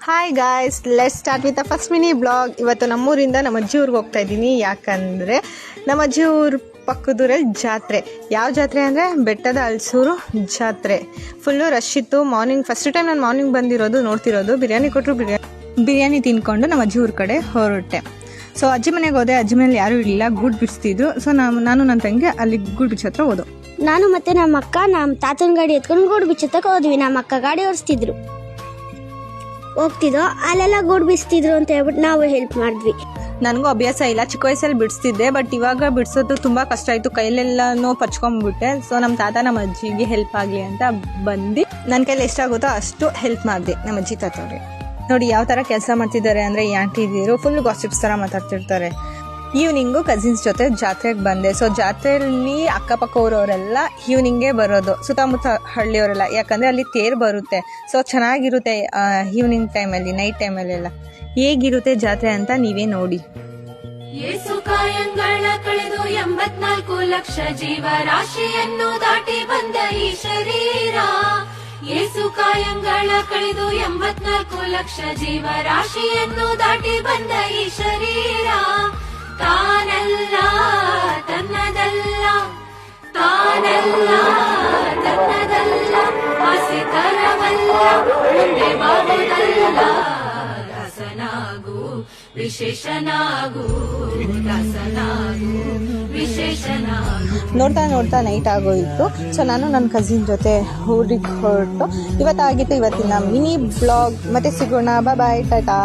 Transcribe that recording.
Hi guys, let's start with the first mini blog. ಇವತ್ತು ನಮ್ಮೂರಿಂದ ನಮ್ಮ ಅಜ್ಜಿ ಊರಿಗೆ ಹೋಗ್ತಾ ಇದ್ದೀನಿ. ಯಾಕಂದರೆ ನಮ್ಮ ಅಜ್ಜಿ ಊರು ಪಕ್ಕದೂರಲ್ಲಿ ಜಾತ್ರೆ. ಯಾವ ಜಾತ್ರೆ ಅಂದರೆ ಬೆಟ್ಟದ ಹಲಸೂರು ಜಾತ್ರೆ. ಫುಲ್ಲು ರಶ್ ಇತ್ತು. ಫಸ್ಟ್ ಟೈಮ್ ನಾನು ಮಾರ್ನಿಂಗ್ ಬಂದಿರೋದು, ನೋಡ್ತಿರೋದು. ಬಿರಿಯಾನಿ ಕೊಟ್ಟರು, ಬಿರಿಯಾನಿ ತಿನ್ಕೊಂಡು ನಮ್ಮ ಅಜ್ಜಿ ಊರ ಕಡೆ ಹೊರಟೆ. ಸೊ ಅಜ್ಜಿ ಮನೆಗೆ ಹೋದೆ. ಅಜ್ಜಿ ಮನೇಲಿ ಯಾರೂ ಇಲ್ಲ, ಗೂಡು ಬಿಡಿಸ್ತಿದ್ರು. ಸೊ ನಾನು ನನ್ನ ತಂಗಿ ಅಲ್ಲಿ ಗೂಡು ಬಿಚ್ಚ ಹತ್ರ ಹೋದೋ. ನಾನು ಮತ್ತು ನಮ್ಮ ಅಕ್ಕ ನಮ್ಮ ತಾತನ ಗಾಡಿ ಎತ್ಕೊಂಡು ಗೂಡು ಬಿಚ್ಚತ್ತಕ್ಕೆ ಹೋದ್ವಿ. ನಮ್ಮ ಅಕ್ಕ ಗಾಡಿ ಓಡಿಸ್ತಿದ್ರು, ಹೋಗ್ತಿದ್ದೋ. ಅಲ್ಲೆಲ್ಲ ಗೂಡು ಬಿಡಿಸ್ತಿದ್ರು ಅಂತ ಹೇಳ್ಬಿಟ್ಟು ನಾವು ಹೆಲ್ಪ್ ಮಾಡಿದ್ವಿ. ನನಗೂ ಅಭ್ಯಾಸ ಇಲ್ಲ, ಚಿಕ್ಕ ವಯಸ್ಸಲ್ಲಿ ಬಿಡಿಸ್ತಿದ್ದೆ. ಬಟ್ ಇವಾಗ ಬಿಡಿಸೋದು ತುಂಬ ಕಷ್ಟ ಆಯಿತು, ಕೈಲೆಲ್ಲನೂ ಪಚ್ಕೊಂಡ್ಬಿಟ್ಟೆ. ಸೊ ನಮ್ಮ ತಾತ ನಮ್ಮ ಅಜ್ಜಿಗೆ ಹೆಲ್ಪ್ ಆಗಲಿ ಅಂತ ಬಂದು ನನ್ನ ಕೈಲಿ ಎಷ್ಟಾಗುತ್ತೋ ಅಷ್ಟು ಹೆಲ್ಪ್ ಮಾಡಿದೆ ನಮ್ಮ ಅಜ್ಜಿ ತಾತವ್ರಿಗೆ. ನೋಡಿ ಯಾವ ಥರ ಕೆಲಸ ಮಾಡ್ತಿದ್ದಾರೆ ಅಂದರೆ, ಈ ಆಂಟಿದಿರು ಫುಲ್ ಗಾಸಿಪ್ಸ್ ಥರ ಮಾತಾಡ್ತಿರ್ತಾರೆ. ಈವ್ನಿಂಗು ಕಸಿನ್ಸ್ ಜೊತೆ ಜಾತ್ರೆಗೆ ಬಂದೆ. ಸೊ ಜಾತ್ರೆಯಲ್ಲಿ ಅಕ್ಕಪಕ್ಕ ಊರವರೆಲ್ಲ ಈವ್ನಿಂಗೇ ಬರೋದು, ಸುತ್ತಮುತ್ತ ಹಳ್ಳಿಯವರೆಲ್ಲ. ಯಾಕಂದರೆ ಅಲ್ಲಿ ತೇರು ಬರುತ್ತೆ. ಸೊ ಚೆನ್ನಾಗಿರುತ್ತೆ ಈವ್ನಿಂಗ್ ಟೈಮಲ್ಲಿ, ನೈಟ್ ಟೈಮಲ್ಲೆಲ್ಲ. ಹೇಗಿರುತ್ತೆ ಜಾತ್ರೆ ಅಂತ ನೀವೇ ನೋಡಿ. ಯೇಸು ಕಾಯಂಗಳ ಕಳೆದು 84 ಲಕ್ಷ ಜೀವರಾಶಿಯನ್ನು ದಾಟಿ ಬಂದ ಈ ಶರೀರ. ಯೇಸು ಕಾಯಂಗಳ ಕಳೆದು 84 ಲಕ್ಷ ಜೀವರಾಶಿಯನ್ನು ದಾಟಿ ಬಂದ ಈ ಶರೀರ. ತಾನಲ್ಲ ತನ್ನದಲ್ಲ, ತಾನಲ್ಲ ತನ್ನದಲ್ಲ, ಆಸೆ ತರವಲ್ಲ, ಮುಂದೆ ಬಾಗುವುದಲ್ಲ. ದಾಸನಾಗು ವಿಶೇಷನಾಗು, ದಾಸನಾಗು ವಿಶೇಷನಾಗು. ನೋಡ್ತಾ ನೈಟ್ ಆಗೋಯಿತು. ಸೊ ನಾನು ನನ್ನ ಕಸಿನ್ ಜೊತೆ ಊರಿಗೆ ಹೊರಟು ಇವತ್ತಾಗಿತ್ತು ಇವತ್ತಿನ ಮಿನಿ ಬ್ಲಾಗ್. ಮತ್ತೆ ಸಿಗೋಣ. ಬಾಯ್, ಟಾಟಾ.